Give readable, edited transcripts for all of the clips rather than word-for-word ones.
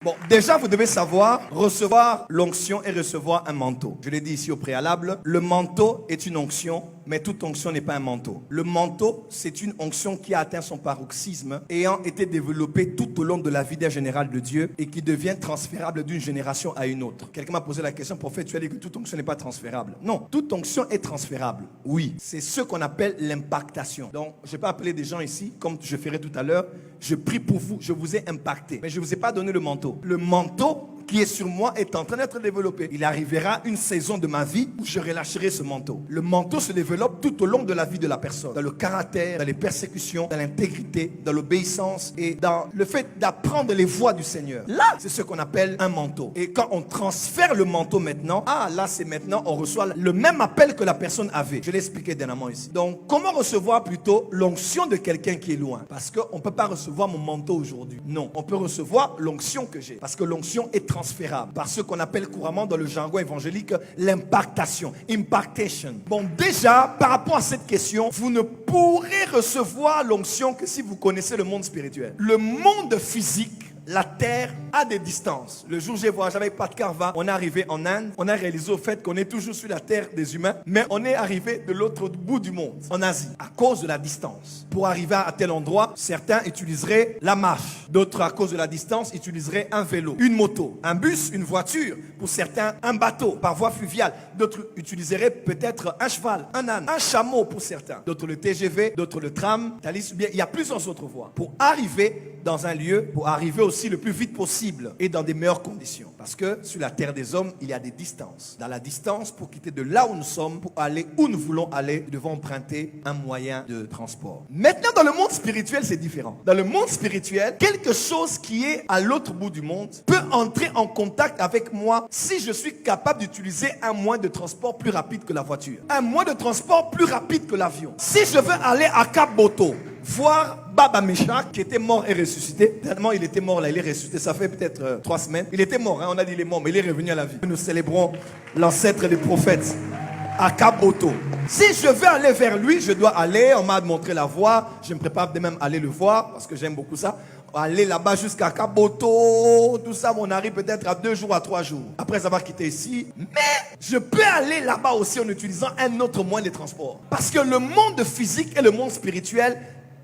Bon, déjà, vous devez savoir recevoir l'onction et recevoir un manteau. Je l'ai dit ici au préalable, le manteau est une onction, mais toute onction n'est pas un manteau. Le manteau, c'est une onction qui a atteint son paroxysme, ayant été développée tout au long de la vie d'un général de Dieu et qui devient transférable d'une génération à une autre. Quelqu'un m'a posé la question, prophète, tu as dit que toute onction n'est pas transférable. Non, toute onction est transférable. Oui, c'est ce qu'on appelle l'impactation. Donc, je vais pas appeler des gens ici, comme je ferai tout à l'heure, je prie pour vous, je vous ai impacté, mais je ne vous ai pas donné le manteau. Le manteau qui est sur moi est en train d'être développé. Il arrivera une saison de ma vie où je relâcherai ce manteau. Le manteau se développe tout au long de la vie de la personne. Dans le caractère, dans les persécutions, dans l'intégrité, dans l'obéissance et dans le fait d'apprendre les voies du Seigneur. Là, c'est ce qu'on appelle un manteau. Et quand on transfère le manteau maintenant, là c'est maintenant, on reçoit le même appel que la personne avait. Je l'ai expliqué dernièrement ici. Donc, comment recevoir plutôt l'onction de quelqu'un qui est loin? Parce qu'on ne peut pas recevoir mon manteau aujourd'hui. Non, on peut recevoir l'onction que j'ai. Parce que l'onction est transférable par ce qu'on appelle couramment dans le jargon évangélique l'impactation, impactation. Bon, déjà, par rapport à cette question, vous ne pourrez recevoir l'onction que si vous connaissez le monde spirituel. Le monde physique, la terre a des distances. Le jour où j'ai voyagé avec Pat Carva, on est arrivé en Inde. On a réalisé au fait qu'on est toujours sur la terre des humains, mais on est arrivé de l'autre bout du monde, en Asie, à cause de la distance. Pour arriver à tel endroit, certains utiliseraient la marche. D'autres, à cause de la distance, utiliseraient un vélo, une moto, un bus, une voiture. Pour certains, un bateau par voie fluviale. D'autres utiliseraient peut-être un cheval, un âne, un chameau pour certains. D'autres le TGV, d'autres le tram, Thalys. Il y a plusieurs autres voies. Pour arriver dans un lieu, pour arriver aussi le plus vite possible et dans des meilleures conditions. Parce que sur la terre des hommes, il y a des distances. Dans la distance, pour quitter de là où nous sommes, pour aller où nous voulons aller, nous devons emprunter un moyen de transport. Maintenant, dans le monde spirituel, c'est différent. Dans le monde spirituel, quelque chose qui est à l'autre bout du monde peut entrer en contact avec moi si je suis capable d'utiliser un moyen de transport plus rapide que la voiture. Un moyen de transport plus rapide que l'avion. Si je veux aller à Cap Boto, voir Baba Meshach qui était mort et ressuscité. Tellement il était mort là, il est ressuscité, ça fait peut-être 3 semaines. Il était mort, on a dit il est mort, mais il est revenu à la vie. Nous célébrons l'ancêtre des prophètes à Cap Boto. Si je veux aller vers lui, je dois aller, on m'a montré la voie, je me prépare de même aller le voir, parce que j'aime beaucoup ça. Aller là-bas jusqu'à Cap Boto, tout ça, on arrive peut-être à 2 jours, à 3 jours. Après avoir quitté ici, mais je peux aller là-bas aussi en utilisant un autre moyen de transport. Parce que le monde physique et le monde spirituel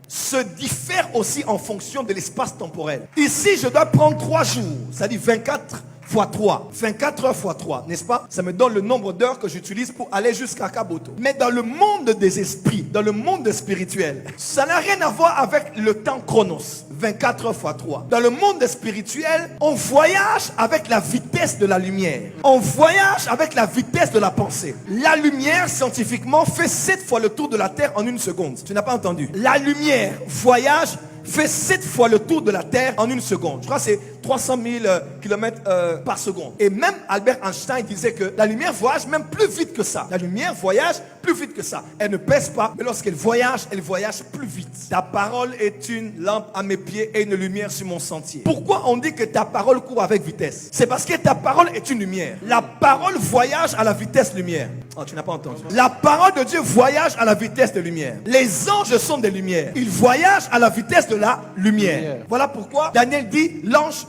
se diffèrent aussi en fonction de l'espace temporel. Ici, je dois prendre 3 jours, c'est-à-dire 24 fois 3, 24 heures fois 3, n'est-ce pas? Ça me donne le nombre d'heures que j'utilise pour aller jusqu'à Kaboto. Mais dans le monde des esprits, dans le monde spirituel, ça n'a rien à voir avec le temps chronos, 24 heures fois 3. Dans le monde spirituel, on voyage avec la vitesse de la lumière. On voyage avec la vitesse de la pensée. La lumière, scientifiquement, fait 7 fois le tour de la Terre en 1 seconde. Tu n'as pas entendu? La lumière voyage fait 7 fois le tour de la Terre en 1 seconde. Je crois que c'est 300 000 km par seconde. Et même Albert Einstein disait que la lumière voyage même plus vite que ça. La lumière voyage plus vite que ça. Elle ne pèse pas, mais lorsqu'elle voyage plus vite. Ta parole est une lampe à mes pieds et une lumière sur mon sentier. Pourquoi on dit que ta parole court avec vitesse? C'est parce que ta parole est une lumière. La parole voyage à la vitesse lumière. Oh, tu n'as pas entendu. La parole de Dieu voyage à la vitesse de lumière. Les anges sont des lumières. Ils voyagent à la vitesse de la lumière. Voilà pourquoi Daniel dit,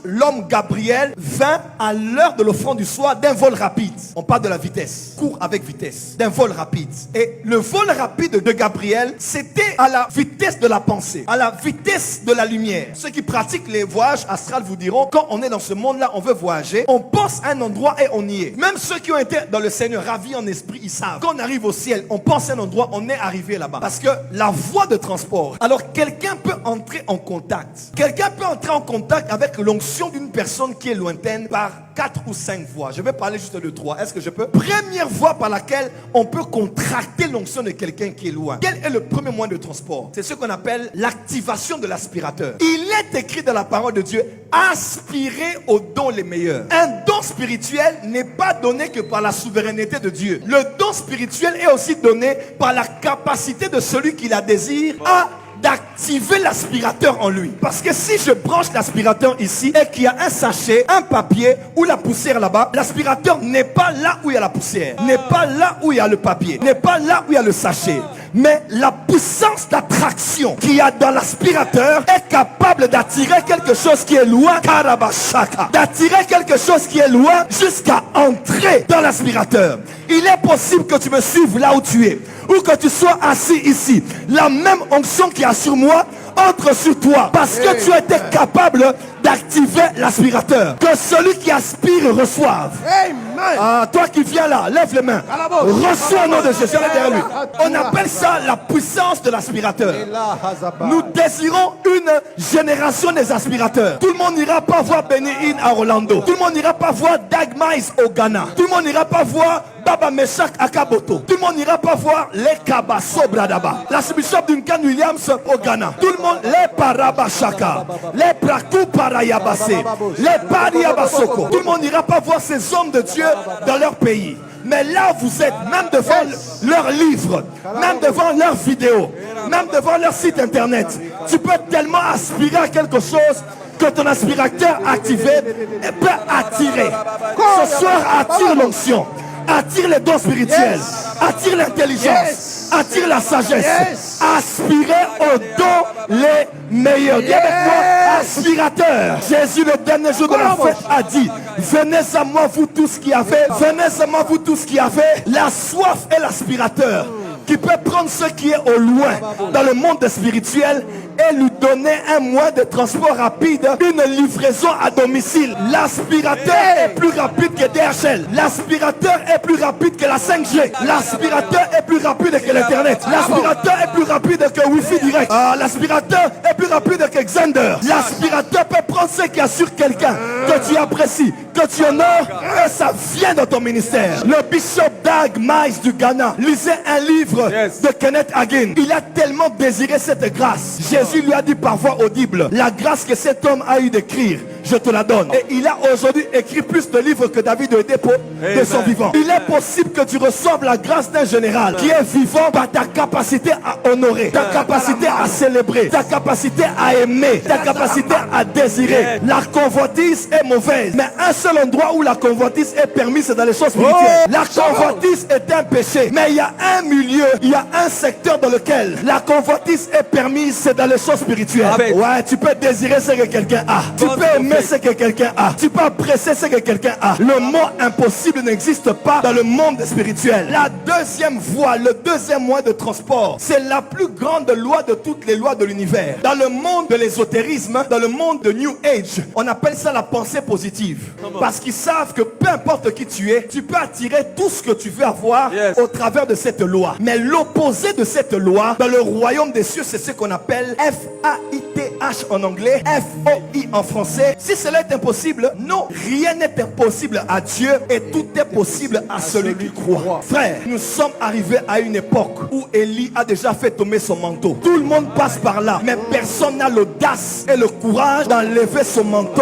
l'homme Gabriel vint à l'heure de l'offrande du soir d'un vol rapide. On parle de la vitesse. Court avec vitesse. D'un vol rapide. Et le vol rapide de Gabriel, c'était à la vitesse de la pensée. À la vitesse de la lumière. Ceux qui pratiquent les voyages astrales vous diront, quand on est dans ce monde-là, on veut voyager, on pense à un endroit et on y est. Même ceux qui ont été dans le Seigneur ravis en esprit, ils savent. Quand on arrive au ciel, on pense à un endroit, on est arrivé là-bas. Parce que la voie de transport. Alors quelqu'un peut entrer en contact. Quelqu'un peut entrer en contact avec l'onction d'une personne qui est lointaine par 4 ou 5 voies. Je vais parler juste de 3. Est-ce que je peux? Première voie par laquelle on peut contracter l'onction de quelqu'un qui est loin. Quel est le premier moyen de transport? C'est ce qu'on appelle l'activation de l'aspirateur. Il est écrit dans la parole de Dieu, aspirez aux dons les meilleurs. Un don spirituel n'est pas donné que par la souveraineté de Dieu. Le don spirituel est aussi donné par la capacité de celui qui la désire à d'activer l'aspirateur en lui. Parce que si je branche l'aspirateur ici et qu'il y a un sachet, un papier ou la poussière là-bas, l'aspirateur n'est pas là où il y a la poussière, n'est pas là où il y a le papier, n'est pas là où il y a le sachet. Mais la puissance d'attraction qu'il y a dans l'aspirateur est capable d'attirer quelque chose qui est loin, Karabashaka, d'attirer quelque chose qui est loin jusqu'à entrer dans l'aspirateur. Il est possible que tu me suives là où tu es, ou que tu sois assis ici. La même onction qui a sur moi entre sur toi, parce que tu as été capable d'activer l'aspirateur. Que celui qui aspire reçoive. Ah, toi qui viens là, lève les mains. Reçois au nom de Jésus. Derrière lui. On appelle ça la puissance de l'aspirateur. Nous désirons une génération des aspirateurs. Tout le monde n'ira pas voir Benny Hinn à Orlando. Tout le monde n'ira pas voir Dag Mize au Ghana. Tout le monde n'ira pas voir Baba Meshach à Kaboto. Tout le monde n'ira pas voir les Kabaso Bradaba. L'archbishop Duncan Williams au Ghana. Tout le monde, les Parabashaka, les Praku Parayabase, les Pariabasoko. Tout le monde n'ira pas voir ces hommes de Dieu dans leur pays. Mais là vous êtes, même devant leurs livres, même devant leurs vidéos, même devant leur site internet, tu peux tellement aspirer à quelque chose que ton aspirateur activé peut attirer. Ce soir, attire l'onction, attire les dons spirituels, attire l'intelligence, attire la sagesse. Aspirez aux dons les meilleurs. Dis avec moi, aspirateur. Jésus, le dernier jour de la fête, a dit: venez à moi vous tous qui avez, venez à moi vous tous qui avez la soif et l'aspirateur, qui peut prendre ce qui est au loin dans le monde spirituel et lui donner un moyen de transport rapide, une livraison à domicile. L'aspirateur est plus rapide que DHL. L'aspirateur est plus rapide que la 5G. L'aspirateur est plus rapide que l'internet. L'aspirateur est plus rapide que Wi-Fi direct. L'aspirateur est plus rapide que Xander. L'aspirateur peut prendre ce qu'il y a sur quelqu'un que tu apprécies, que tu honores, et ça vient dans ton ministère. Le bishop Dag Mize du Ghana lisait un livre de Kenneth Hagin. Il a tellement désiré cette grâce. Jésus lui a dit par voix audible: la grâce que cet homme a eu d'écrire, je te la donne. Et il a aujourd'hui écrit plus de livres que David de dépôt de son vivant. Il est possible que tu reçoives la grâce d'un général qui est vivant par ta capacité à honorer, ta capacité à célébrer, ta capacité à aimer, ta capacité à désirer. La convoitise est mauvaise, mais un seul endroit où la convoitise est permise, c'est dans les choses spirituelles. La convoitise est un péché, mais il y a un milieu, il y a un secteur dans lequel la convoitise est permise, c'est dans les choses spirituelles. Ouais, tu peux désirer ce que quelqu'un a, tu peux aimer ce que quelqu'un a, tu peux apprécier ce que quelqu'un a. Le mot impossible n'existe pas dans le monde spirituel. La deuxième voie, le deuxième moyen de transport, c'est la plus grande loi de toutes les lois de l'univers. Dans le monde de l'ésotérisme, dans le monde de New Age, on appelle ça la pensée positive. Parce qu'ils savent que peu importe qui tu es, tu peux attirer tout ce que tu veux avoir au travers de cette loi. Mais l'opposé de cette loi, dans le royaume des cieux, c'est ce qu'on appelle F-A-I-T-H en anglais, F-O-I en français. Si cela est impossible, non, rien n'est impossible à Dieu et tout est possible à celui qui croit. Frère, nous sommes arrivés à une époque où Élie a déjà fait tomber son manteau. Tout le monde passe par là, mais personne n'a l'audace et le courage d'enlever son manteau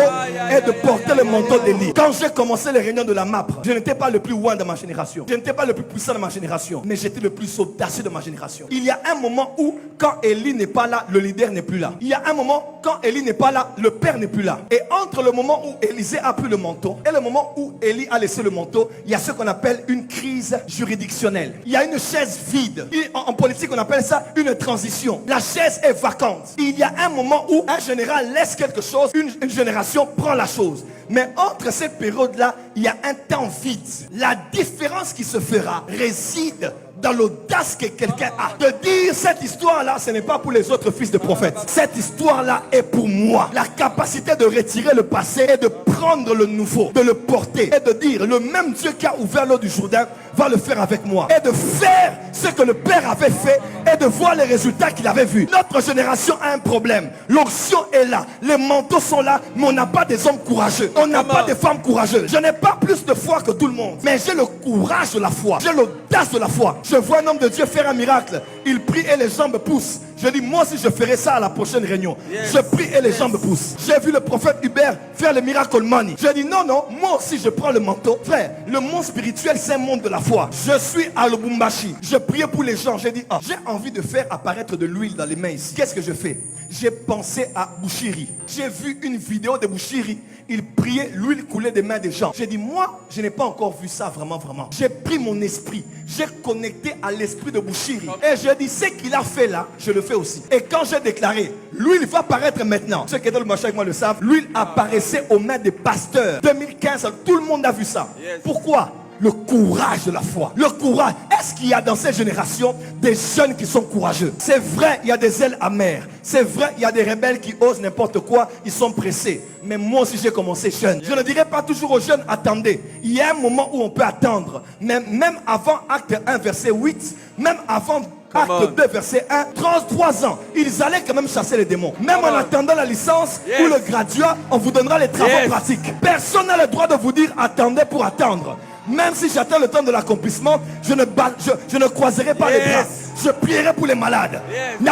et de porter le manteau d'Élie. Quand j'ai commencé les réunions de la MAP, je n'étais pas le plus loin de ma génération, je n'étais pas le plus puissant de ma génération, mais j'étais le plus audacieux de ma génération. Il y a un moment où, quand Élie n'est pas là, le leader n'est plus là. Il y a un moment, quand Élie n'est pas là, le père n'est plus là. Et entre le moment où Élisée a pris le manteau et le moment où Élie a laissé le manteau, il y a ce qu'on appelle une crise juridictionnelle. Il y a une chaise vide. En politique, on appelle ça une transition. La chaise est vacante. Il y a un moment où un général laisse quelque chose, une génération prend la chose. Mais entre cette période-là, il y a un temps vide. La différence qui se fera réside dans l'audace que quelqu'un a. De dire cette histoire-là, ce n'est pas pour les autres fils de prophètes. Cette histoire-là est pour moi. La capacité de retirer le passé et de prendre le nouveau, de le porter et de dire: le même Dieu qui a ouvert l'eau du Jourdain va le faire avec moi. Et de faire ce que le Père avait fait et de voir les résultats qu'il avait vus. Notre génération a un problème. L'onction est là, les manteaux sont là, mais on n'a pas des hommes courageux. On n'a pas des femmes courageuses. Je n'ai pas plus de foi que tout le monde, mais j'ai le courage de la foi. J'ai l'audace de la foi. Je vois un homme de Dieu faire un miracle. Il prie et les jambes poussent. Je dis, moi aussi je ferai ça à la prochaine réunion. Je prie et les gens me poussent. J'ai vu le prophète Hubert faire le miracle money. Je dis, non, non, moi aussi je prends le manteau. Frère, le monde spirituel c'est un monde de la foi. Je suis à Lubumbashi. Je priais pour les gens. J'ai dit, j'ai envie de faire apparaître de l'huile dans les mains ici. Qu'est-ce que je fais? J'ai pensé à Bouchiri. J'ai vu une vidéo de Bouchiri. Il priait, l'huile coulait des mains des gens. J'ai dit, moi, je n'ai pas encore vu ça vraiment. J'ai pris mon esprit. J'ai connecté à l'esprit de Bouchiri. Et j'ai dit, ce qu'il a fait là, je le fais aussi. Et quand j'ai déclaré, l'huile va apparaître maintenant. Ceux qui étaient dans le marché avec moi le savent. L'huile apparaissait aux mains des pasteurs. 2015, tout le monde a vu ça. Pourquoi? Le courage de la foi. Le courage. Est-ce qu'il y a dans cette génération des jeunes qui sont courageux? C'est vrai, il y a des ailes amères. C'est vrai, il y a des rebelles qui osent n'importe quoi. Ils sont pressés. Mais moi aussi, j'ai commencé jeune. Je ne dirais pas toujours aux jeunes, attendez. Il y a un moment où on peut attendre. Mais même avant acte 1, verset 8, même avant acte 2, verset 1, 33 ans, ils allaient quand même chasser les démons. Même en attendant la licence ou le graduat, on vous donnera les travaux pratiques. Personne n'a le droit de vous dire attendez pour attendre. Même si j'attends le temps de l'accomplissement, je ne croiserai pas les bras. Je prierai pour les malades. Il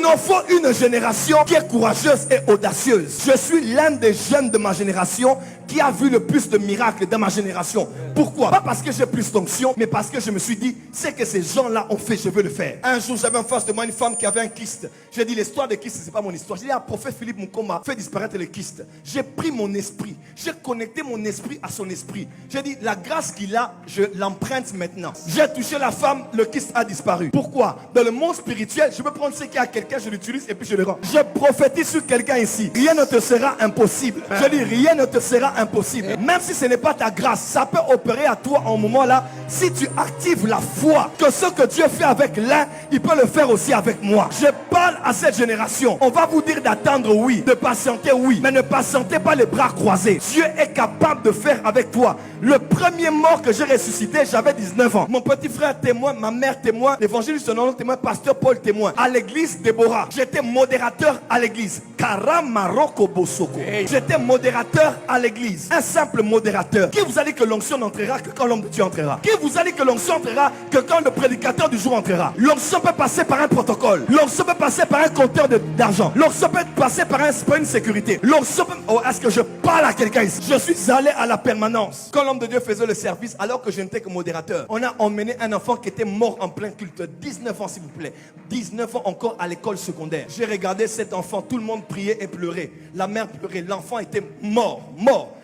nous faut une génération qui est courageuse et audacieuse. Je suis l'un des jeunes de ma génération qui a vu le plus de miracles dans ma génération. Pourquoi? Pas parce que j'ai plus d'onction, mais parce que je me suis dit, c'est que ces gens-là ont fait, je veux le faire. Un jour, j'avais en face de moi une femme qui avait un kyste. J'ai dit, l'histoire des kystes, c'est pas mon histoire. J'ai dit, prophète Philippe Mukoma fait disparaître les kystes. J'ai pris mon esprit. J'ai connecté mon esprit à son esprit. J'ai dit, la grâce qu'il a, je l'emprunte maintenant. J'ai touché la femme, le kyste a disparu. Pourquoi? Dans le monde spirituel, je peux prendre ce qu'il y a à quelqu'un, je l'utilise et puis je le rends. Je prophétise sur quelqu'un ici. Rien ne te sera impossible. Je dis, rien ne te sera impossible. Même si ce n'est pas ta grâce, ça peut opérer à toi en moment là. Si tu actives la foi, que ce que Dieu fait avec l'un, il peut le faire aussi avec moi. Je parle à cette génération. On va vous dire d'attendre, oui. De patienter, oui. Mais ne patientez pas les bras croisés. Dieu est capable de faire avec toi. Le premier mort que j'ai ressuscité, j'avais 19 ans. Mon petit frère témoin, ma mère témoin, l'évangéliste non témoin, pasteur Paul témoin. À l'église Déborah, j'étais modérateur à l'église. Karamaroko Bosoko. J'étais modérateur à l'église. Un simple modérateur. Qui vous a dit que l'onction n'entrera que quand l'homme de Dieu entrera? Qui vous a dit que l'onction entrera que quand le prédicateur du jour entrera? L'onction peut passer par un protocole. L'onction peut passer par un compteur d'argent. L'onction peut passer par une sécurité. L'onction peut... Oh, est-ce que je parle à quelqu'un ici? Je suis allé à la permanence. Quand l'homme de Dieu faisait le service, alors que je n'étais que modérateur, on a emmené un enfant qui était mort en plein culte. 19 ans s'il vous plaît. 19 ans encore à l'école secondaire. J'ai regardé cet enfant, tout le monde priait et pleurait. La mère pleurait, l'enfant était mort.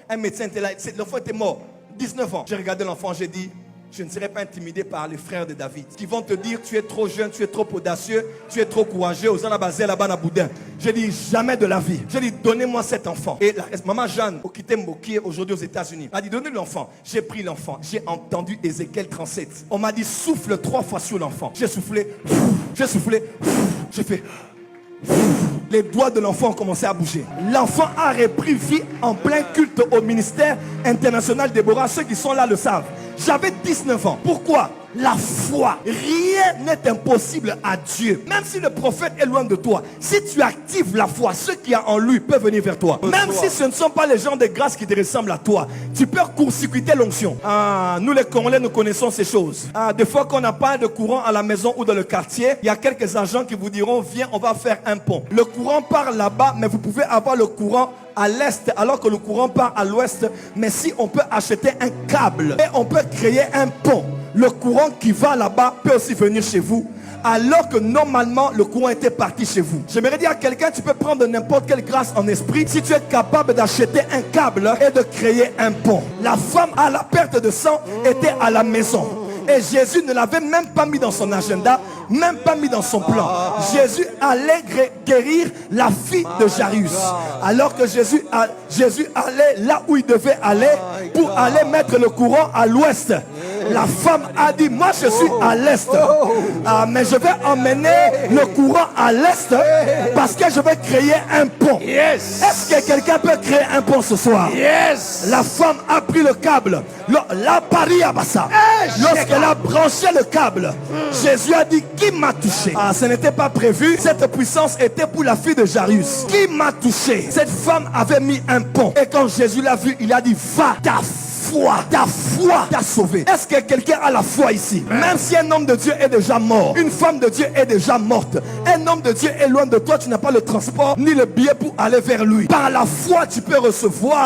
Un médecin était là, l'enfant était mort. 19 ans. J'ai regardé l'enfant, j'ai dit, je ne serai pas intimidé par les frères de David qui vont te dire tu es trop jeune, tu es trop audacieux, tu es trop courageux. Aux basé là-bas à Boudin. J'ai dit jamais de la vie. J'ai dit donnez-moi cet enfant. Et maman Jeanne, qui est aujourd'hui aux États-Unis, a dit donnez l'enfant. J'ai pris l'enfant. J'ai entendu Ézéchiel 37. On m'a dit souffle 3 fois sur l'enfant. J'ai soufflé. J'ai fait. Les doigts de l'enfant ont commencé à bouger. L'enfant a repris vie en plein culte au ministère international Déborah. Ceux qui sont là le savent. J'avais 19 ans. Pourquoi? La foi. Rien n'est impossible à Dieu. Même si le prophète est loin de toi, si tu actives la foi, ce qu'il y a en lui peut venir vers toi. Même si ce ne sont pas les gens de grâce qui te ressemblent à toi, tu peux court-circuiter l'onction. Nous les Congolais, nous connaissons ces choses. Des fois qu'on n'a pas de courant à la maison ou dans le quartier, il y a quelques agents qui vous diront viens, on va faire un pont. Le courant part là-bas, mais vous pouvez avoir le courant à l'est alors que le courant part à l'ouest. Mais si on peut acheter un câble et on peut créer un pont, le courant qui va là-bas peut aussi venir chez vous. Alors que normalement le courant était parti chez vous. J'aimerais dire à quelqu'un, tu peux prendre n'importe quelle grâce en esprit si tu es capable d'acheter un câble et de créer un pont. La femme à la perte de sang était à la maison. Et Jésus ne l'avait même pas mis dans son agenda, même pas mis dans son plan. Jésus allait guérir la fille de Jairus. Alors que Jésus allait là où il devait aller pour aller mettre le courant à l'ouest. La femme a dit, moi je suis à l'est. Mais je vais emmener le courant à l'est parce que je vais créer un pont. Est-ce que quelqu'un peut créer un pont ce soir? La femme a pris le câble. La pari à Bassa. Lorsqu'elle a branché le câble, Jésus a dit, qui m'a touché? Ce n'était pas prévu. Cette puissance était pour la fille de Jairus. Qui m'a touché? Cette femme avait mis un pont. Et quand Jésus l'a vu, il a dit, va, ta foi t'a sauvé. Est-ce que quelqu'un a la foi ici? Même si un homme de Dieu est déjà mort, une femme de Dieu est déjà morte, un homme de Dieu est loin de toi, tu n'as pas le transport ni le billet pour aller vers lui. Par la foi, tu peux recevoir